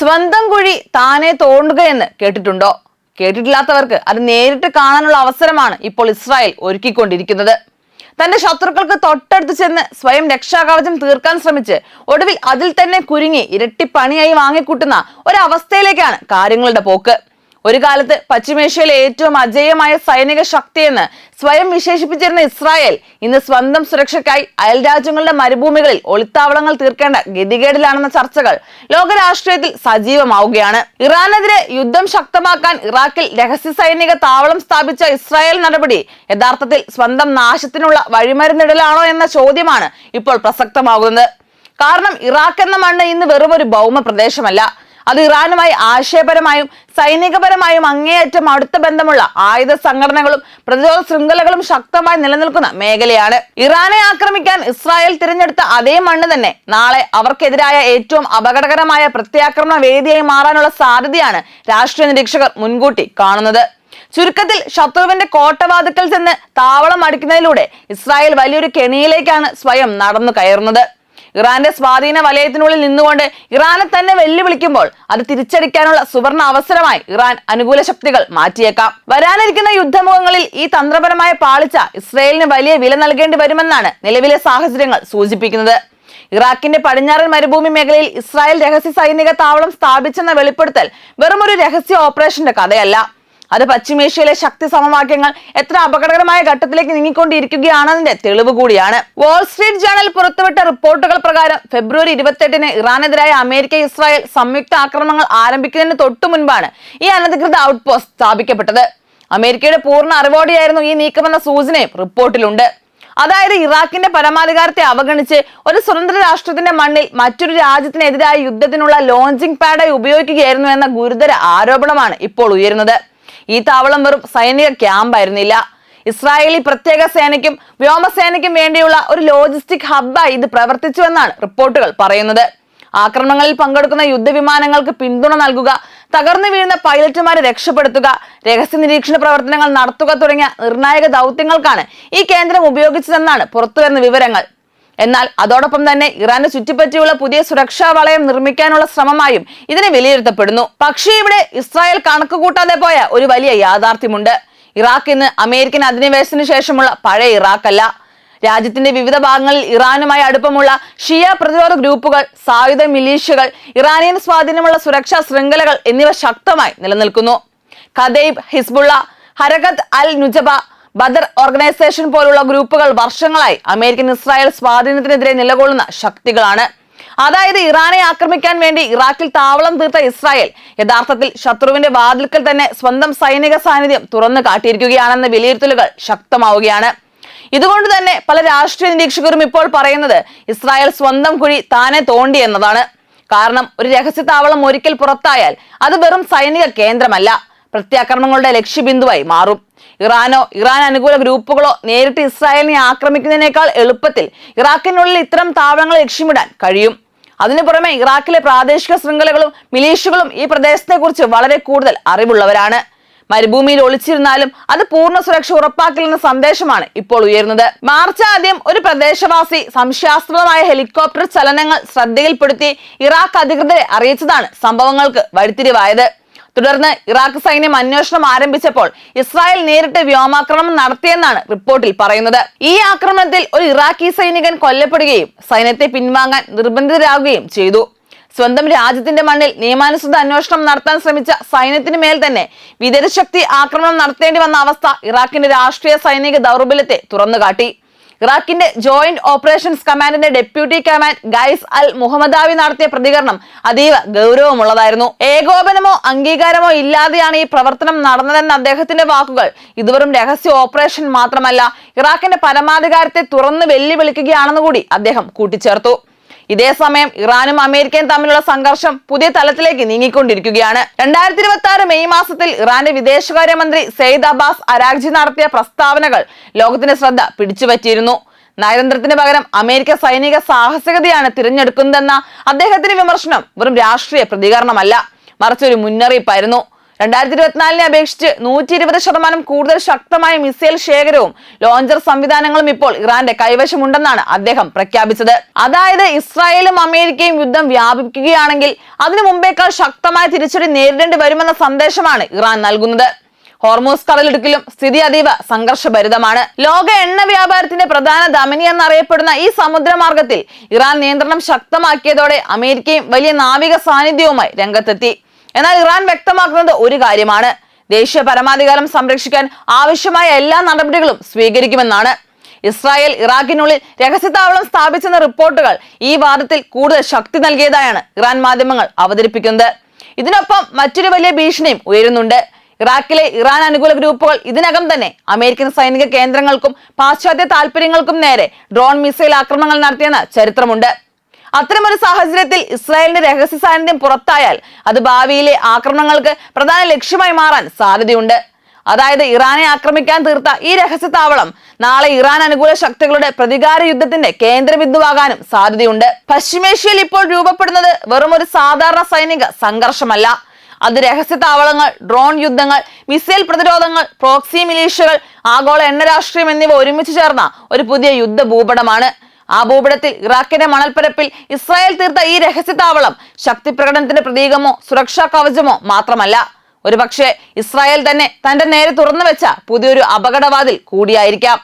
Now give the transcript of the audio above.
സ്വന്തം കുഴി താനെ തോണ്ടുകയെന്ന് കേട്ടിട്ടുണ്ടോ? കേട്ടിട്ടില്ലാത്തവർക്ക് അത് നേരിട്ട് കാണാനുള്ള അവസരമാണ് ഇപ്പോൾ ഇസ്രായേൽ ഒരുക്കിക്കൊണ്ടിരിക്കുന്നത്. തന്റെ ശത്രുക്കൾക്ക് തൊട്ടടുത്ത് ചെന്ന് സ്വയം രക്ഷാകവചം തീർക്കാൻ ശ്രമിച്ച് ഒടുവിൽ അതിൽ തന്നെ കുരുങ്ങി ഇരട്ടിപ്പണിയായി വാങ്ങിക്കൂട്ടുന്ന ഒരവസ്ഥയിലേക്കാണ് കാര്യങ്ങളുടെ പോക്ക്. ഒരു കാലത്ത് പശ്ചിമേഷ്യയിലെ ഏറ്റവും അജേയമായ സൈനിക ശക്തിയെന്ന് സ്വയം വിശേഷിപ്പിച്ചിരുന്ന ഇസ്രായേൽ ഇന്ന് സ്വന്തം സുരക്ഷയ്ക്കായി അയൽ രാജ്യങ്ങളുടെ മരുഭൂമികളിൽ ഒളിത്താവളങ്ങൾ തീർക്കേണ്ട ഗതികേടിലാണെന്ന ചർച്ചകൾ ലോകരാഷ്ട്രീയത്തിൽ സജീവമാവുകയാണ്. ഇറാനെതിരെ യുദ്ധം ശക്തമാക്കാൻ ഇറാഖിൽ രഹസ്യ സൈനിക താവളം സ്ഥാപിച്ച ഇസ്രായേൽ നടപടി യഥാർത്ഥത്തിൽ സ്വന്തം നാശത്തിനുള്ള വഴിമരുന്നിടലാണോ എന്ന ചോദ്യമാണ് ഇപ്പോൾ പ്രസക്തമാകുന്നത്. കാരണം ഇറാഖ് എന്ന മണ്ണ് ഇന്ന് വെറും ഒരു ഭൗമ പ്രദേശമല്ല. അത് ഇറാനുമായി ആശയപരമായും സൈനികപരമായും അങ്ങേയറ്റം അടുത്ത ബന്ധമുള്ള ആയുധ സംഘടനകളും പ്രതിരോധ ശൃംഖലകളും ശക്തമായി നിലനിൽക്കുന്ന മേഖലയാണ്. ഇറാനെ ആക്രമിക്കാൻ ഇസ്രായേൽ തിരഞ്ഞെടുത്ത അതേ മണ്ണ് തന്നെ നാളെ അവർക്കെതിരായ ഏറ്റവും അപകടകരമായ പ്രത്യാക്രമണ വേദിയായി മാറാനുള്ള സാധ്യതയാണ് രാഷ്ട്രീയ നിരീക്ഷകർ മുൻകൂട്ടി കാണുന്നത്. ചുരുക്കത്തിൽ ശത്രുവിന്റെ കോട്ടവാതിക്കൽ ചെന്ന് താവളം അടിക്കുന്നതിലൂടെ ഇസ്രായേൽ വലിയൊരു കെണിയിലേക്കാണ് സ്വയം നടന്നു കയറുന്നത്. ഇറാന്റെ സ്വാധീന വലയത്തിനുള്ളിൽ നിന്നുകൊണ്ട് ഇറാനെ തന്നെ വെല്ലുവിളിക്കുമ്പോൾ അത് തിരിച്ചടിക്കാനുള്ള സുവർണ അവസരമായി ഇറാൻ അനുകൂല ശക്തികൾ മാറ്റിയേക്കാം. വരാനിരിക്കുന്ന യുദ്ധമുഖങ്ങളിൽ ഈ തന്ത്രപരമായ പാളിച്ച ഇസ്രായേലിന് വലിയ വില നൽകേണ്ടി വരുമെന്നാണ് നിലവിലെ സാഹചര്യങ്ങൾ സൂചിപ്പിക്കുന്നത്. ഇറാഖിന്റെ പടിഞ്ഞാറൻ മരുഭൂമി മേഖലയിൽ ഇസ്രായേൽ രഹസ്യ സൈനിക താവളം സ്ഥാപിച്ചെന്ന വെളിപ്പെടുത്തൽ വെറുമൊരു രഹസ്യ ഓപ്പറേഷന്റെ കഥയല്ല. അത് പശ്ചിമേഷ്യയിലെ ശക്തി സമവാക്യങ്ങൾ എത്ര അപകടകരമായ ഘട്ടത്തിലേക്ക് നീങ്ങിക്കൊണ്ടിരിക്കുകയാണെന്നതിന്റെ തെളിവ് കൂടിയാണ്. വാൾസ്ട്രീറ്റ് ജേണൽ പുറത്തുവിട്ട റിപ്പോർട്ടുകൾ പ്രകാരം ഫെബ്രുവരി 28-ന് ഇറാനെതിരായ അമേരിക്ക ഇസ്രായേൽ സംയുക്ത ആക്രമണങ്ങൾ ആരംഭിക്കുന്നതിന് തൊട്ടു മുൻപാണ് ഈ അനധികൃത ഔട്ട് പോസ്റ്റ് സ്ഥാപിക്കപ്പെട്ടത്. അമേരിക്കയുടെ പൂർണ്ണ അറിവോടെയായിരുന്നു ഈ നീക്കമെന്ന സൂചനയും റിപ്പോർട്ടിലുണ്ട്. അതായത് ഇറാഖിന്റെ പരമാധികാരത്തെ അവഗണിച്ച് ഒരു സ്വതന്ത്ര രാഷ്ട്രത്തിന്റെ മണ്ണിൽ മറ്റൊരു രാജ്യത്തിനെതിരായ യുദ്ധത്തിനുള്ള ലോഞ്ചിങ് പാഡായി ഉപയോഗിക്കുകയായിരുന്നു എന്ന ഗുരുതര ആരോപണമാണ് ഇപ്പോൾ ഉയരുന്നത്. ഈ താവളം വെറും സൈനിക ക്യാമ്പായിരുന്നില്ല. ഇസ്രായേലി പ്രത്യേക സേനയ്ക്കും വ്യോമസേനയ്ക്കും വേണ്ടിയുള്ള ഒരു ലോജിസ്റ്റിക് ഹബ്ബായി ഇത് പ്രവർത്തിച്ചുവെന്നാണ് റിപ്പോർട്ടുകൾ പറയുന്നത്. ആക്രമണങ്ങളിൽ പങ്കെടുക്കുന്ന യുദ്ധവിമാനങ്ങൾക്ക് പിന്തുണ നൽകുക, തകർന്നു വീഴുന്ന പൈലറ്റുമാരെ രക്ഷപ്പെടുത്തുക, രഹസ്യ നിരീക്ഷണ പ്രവർത്തനങ്ങൾ നടത്തുക തുടങ്ങിയ നിർണായക ദൗത്യങ്ങൾക്കാണ് ഈ കേന്ദ്രം ഉപയോഗിച്ചതെന്നാണ് പുറത്തുവരുന്ന വിവരങ്ങൾ. എന്നാൽ അതോടൊപ്പം തന്നെ ഇറാനെ ചുറ്റിപ്പറ്റിയുള്ള പുതിയ സുരക്ഷാ വളയം നിർമ്മിക്കാനുള്ള ശ്രമമായും ഇതിനെ വിലയിരുത്തപ്പെടുന്നു. പക്ഷേ ഇവിടെ ഇസ്രായേൽ കണക്ക് കൂട്ടാതെ പോയ ഒരു വലിയ യാഥാർത്ഥ്യമുണ്ട്. ഇറാഖ് ഇന്ന് അമേരിക്കൻ അധിനിവേശത്തിന് ശേഷമുള്ള പഴയ ഇറാഖ് അല്ല. രാജ്യത്തിന്റെ വിവിധ ഭാഗങ്ങളിൽ ഇറാനുമായി അടുപ്പമുള്ള ഷിയ പ്രതിരോധ ഗ്രൂപ്പുകൾ, സായുധ മിലീഷ്യകൾ, ഇറാനിയൻ സ്വാധീനമുള്ള സുരക്ഷാ ശൃംഖലകൾ എന്നിവ ശക്തമായി നിലനിൽക്കുന്നു. ഖദൈബ്, ഹിസ്ബുള്ള, ഹരകത്ത് അൽ നുജബ, ബദർ ഓർഗനൈസേഷൻ പോലുള്ള ഗ്രൂപ്പുകൾ വർഷങ്ങളായി അമേരിക്കൻ ഇസ്രായേൽ സ്വാധീനത്തിനെതിരെ നിലകൊള്ളുന്ന ശക്തികളാണ്. അതായത് ഇറാനെ ആക്രമിക്കാൻ വേണ്ടി ഇറാഖിൽ താവളം തീർത്ത ഇസ്രായേൽ യഥാർത്ഥത്തിൽ ശത്രുവിന്റെ വാതിൽക്കൽ തന്നെ സ്വന്തം സൈനിക സാന്നിധ്യം തുറന്നു കാട്ടിയിരിക്കുകയാണെന്ന വിലയിരുത്തലുകൾ ശക്തമാവുകയാണ്. ഇതുകൊണ്ട് തന്നെ പല രാഷ്ട്രീയ നിരീക്ഷകരും ഇപ്പോൾ പറയുന്നത് ഇസ്രായേൽ സ്വന്തം കുഴി താനെ തോണ്ടി എന്നതാണ്. കാരണം ഒരു രഹസ്യ താവളം ഒരിക്കൽ പുറത്തായാൽ അത് വെറും സൈനിക കേന്ദ്രമല്ല, പ്രത്യാക്രമണങ്ങളുടെ ലക്ഷ്യബിന്ദുവായി മാറും. ഇറാനോ ഇറാൻ അനുകൂല ഗ്രൂപ്പുകളോ നേരിട്ട് ഇസ്രായേലിനെ ആക്രമിക്കുന്നതിനേക്കാൾ എളുപ്പത്തിൽ ഇറാഖിനുള്ളിൽ ഇത്തരം താവളങ്ങൾ ലക്ഷ്യമിടാൻ കഴിയും. അതിനു പുറമെ ഇറാഖിലെ പ്രാദേശിക ശൃംഖലകളും മിലീഷ്യകളും ഈ പ്രദേശത്തെക്കുറിച്ച് വളരെ കൂടുതൽ അറിവുള്ളവരാണ്. മരുഭൂമിയിൽ ഒളിച്ചിരുന്നാലും അത് പൂർണ്ണ സുരക്ഷ ഉറപ്പാക്കില്ലെന്ന സന്ദേശമാണ് ഇപ്പോൾ ഉയരുന്നത്. മാർച്ച് ആദ്യം ഒരു പ്രദേശവാസി സംശയാസ്പദമായ ഹെലികോപ്റ്റർ ചലനങ്ങൾ ശ്രദ്ധയിൽപ്പെടുത്തി ഇറാഖ് അധികൃതരെ അറിയിച്ചതാണ് സംഭവങ്ങൾക്ക് വഴിത്തിരിവായത്. തുടർന്ന് ഇറാഖ് സൈന്യം അന്വേഷണം ആരംഭിച്ചപ്പോൾ ഇസ്രായേൽ നേരിട്ട് വ്യോമാക്രമണം നടത്തിയെന്നാണ് റിപ്പോർട്ടിൽ പറയുന്നത്. ഈ ആക്രമണത്തിൽ ഒരു ഇറാഖി സൈനികൻ കൊല്ലപ്പെടുകയും സൈന്യത്തെ പിൻവാങ്ങാൻ നിർബന്ധിതരാകുകയും ചെയ്തു. സ്വന്തം രാജ്യത്തിന്റെ മണ്ണിൽ നിയമാനുസൃത അന്വേഷണം നടത്താൻ ശ്രമിച്ച സൈന്യത്തിന് മേൽ തന്നെ വിദേശശക്തി ആക്രമണം നടത്തേണ്ടി വന്ന അവസ്ഥ ഇറാഖിന്റെ രാഷ്ട്രീയ സൈനിക ദൗർബല്യത്തെ തുറന്നുകാട്ടി. ഇറാഖിന്റെ ജോയിന്റ് ഓപ്പറേഷൻസ് കമാൻഡിന്റെ ഡെപ്യൂട്ടി കമാൻഡ് ഗൈസ് അൽ മുഹമ്മദാവി നടത്തിയ പ്രതികരണം അതീവ ഗൗരവമുള്ളതായിരുന്നു. ഏകോപനമോ അംഗീകാരമോ ഇല്ലാതെയാണ് ഈ പ്രവർത്തനം നടന്നതെന്ന അദ്ദേഹത്തിന്റെ വാക്കുകൾ ഇതുവരും രഹസ്യ ഓപ്പറേഷൻ മാത്രമല്ല, ഇറാഖിന്റെ പരമാധികാരത്തെ തുറന്ന് വെല്ലുവിളിക്കുകയാണെന്ന് കൂടി അദ്ദേഹം കൂട്ടിച്ചേർത്തു. ഇതേസമയം ഇറാനും അമേരിക്കയും തമ്മിലുള്ള സംഘർഷം പുതിയ തലത്തിലേക്ക് നീങ്ങിക്കൊണ്ടിരിക്കുകയാണ്. 2026 മെയ് മാസത്തിൽ ഇറാന്റെ വിദേശകാര്യമന്ത്രി സെയ്ദ് അബ്ബാസ് അരാഗ്ചി നടത്തിയ പ്രസ്താവനകൾ ലോകത്തിന്റെ ശ്രദ്ധ പിടിച്ചുപറ്റിയിരുന്നു. നയതന്ത്രത്തിന് പകരം അമേരിക്ക സൈനിക സാഹസികതയാണ് തിരഞ്ഞെടുക്കുന്നതെന്ന അദ്ദേഹത്തിന്റെ വിമർശനം വെറും രാഷ്ട്രീയ പ്രതികരണമല്ല, മറിച്ച് ഒരു മുന്നറിയിപ്പായിരുന്നു. 2024 അപേക്ഷിച്ച് 120% കൂടുതൽ ശക്തമായ മിസൈൽ ശേഖരവും ലോഞ്ചർ സംവിധാനങ്ങളും ഇപ്പോൾ ഇറാന്റെ കൈവശമുണ്ടെന്നാണ് അദ്ദേഹം പ്രഖ്യാപിച്ചത്. അതായത് ഇസ്രായേലും അമേരിക്കയും യുദ്ധം വ്യാപിക്കുകയാണെങ്കിൽ അതിനു മുമ്പേക്കാൾ ശക്തമായ തിരിച്ചടി നേരിടേണ്ടി വരുമെന്ന സന്ദേശമാണ് ഇറാൻ നൽകുന്നത്. ഹോർമൂസ് കടലിടുക്കിലും സ്ഥിതി അതീവ സംഘർഷഭരിതമാണ്. ലോക എണ്ണ വ്യാപാരത്തിന്റെ പ്രധാന ധമനി എന്നറിയപ്പെടുന്ന ഈ സമുദ്രമാർഗത്തിൽ ഇറാൻ നിയന്ത്രണം ശക്തമാക്കിയതോടെ അമേരിക്കയും വലിയ നാവിക സാന്നിധ്യവുമായി രംഗത്തെത്തി. എന്നാൽ ഇറാൻ വ്യക്തമാക്കുന്നത് ഒരു കാര്യമാണ്: ദേശീയ പരമാധികാരം സംരക്ഷിക്കാൻ ആവശ്യമായ എല്ലാ നടപടികളും സ്വീകരിക്കുമെന്നാണ്. ഇസ്രായേൽ ഇറാഖിനുള്ളിൽ രഹസ്യതാവളം സ്ഥാപിച്ചെന്ന റിപ്പോർട്ടുകൾ ഈ വാദത്തിൽ കൂടുതൽ ശക്തി നൽകിയതായാണ് ഇറാൻ മാധ്യമങ്ങൾ അവതരിപ്പിക്കുന്നത്. ഇതിനൊപ്പം മറ്റൊരു വലിയ ഭീഷണിയും ഉയരുന്നുണ്ട്. ഇറാഖിലെ ഇറാൻ അനുകൂല ഗ്രൂപ്പുകൾ ഇതിനകം തന്നെ അമേരിക്കൻ സൈനിക കേന്ദ്രങ്ങൾക്കും പാശ്ചാത്യ താല്പര്യങ്ങൾക്കും നേരെ ഡ്രോൺ മിസൈൽ ആക്രമണങ്ങൾ നടത്തിയെന്ന ചരിത്രമുണ്ട്. അത്തരമൊരു സാഹചര്യത്തിൽ ഇസ്രായേലിന്റെ രഹസ്യ സാന്നിധ്യം പുറത്തായാൽ അത് ഭാവിയിലെ ആക്രമണങ്ങൾക്ക് പ്രധാന ലക്ഷ്യമായി മാറാൻ സാധ്യതയുണ്ട്. അതായത് ഇറാനെ ആക്രമിക്കാൻ തീർത്ത ഈ രഹസ്യ താവളം നാളെ ഇറാൻ അനുകൂല ശക്തികളുടെ പ്രതികാര യുദ്ധത്തിന്റെ കേന്ദ്രബിന്ദുവാകാനും സാധ്യതയുണ്ട്. പശ്ചിമേഷ്യയിൽ ഇപ്പോൾ രൂപപ്പെടുന്നത് വെറും ഒരു സാധാരണ സൈനിക സംഘർഷമല്ല. അത് രഹസ്യ താവളങ്ങൾ, ഡ്രോൺ യുദ്ധങ്ങൾ, മിസൈൽ പ്രതിരോധങ്ങൾ, പ്രോക്സി മിലീഷ്യകൾ, ആഗോള എണ്ണ രാഷ്ട്രീയം എന്നിവ ഒരുമിച്ച് ചേർന്ന ഒരു പുതിയ യുദ്ധ ഭൂപടമാണ്. ആ ഭൂപടത്തിൽ ഇറാഖിന്റെ മണൽപ്പരപ്പിൽ ഇസ്രായേൽ തീർത്ത ഈ രഹസ്യ താവളം ശക്തി പ്രകടനത്തിന്റെ പ്രതീകമോ സുരക്ഷാ കവചമോ മാത്രമല്ല, ഒരുപക്ഷെ ഇസ്രായേൽ തന്നെ തന്റെ നേരെ തുറന്നു വെച്ച പുതിയൊരു അപകടവാതിൽ കൂടിയായിരിക്കാം.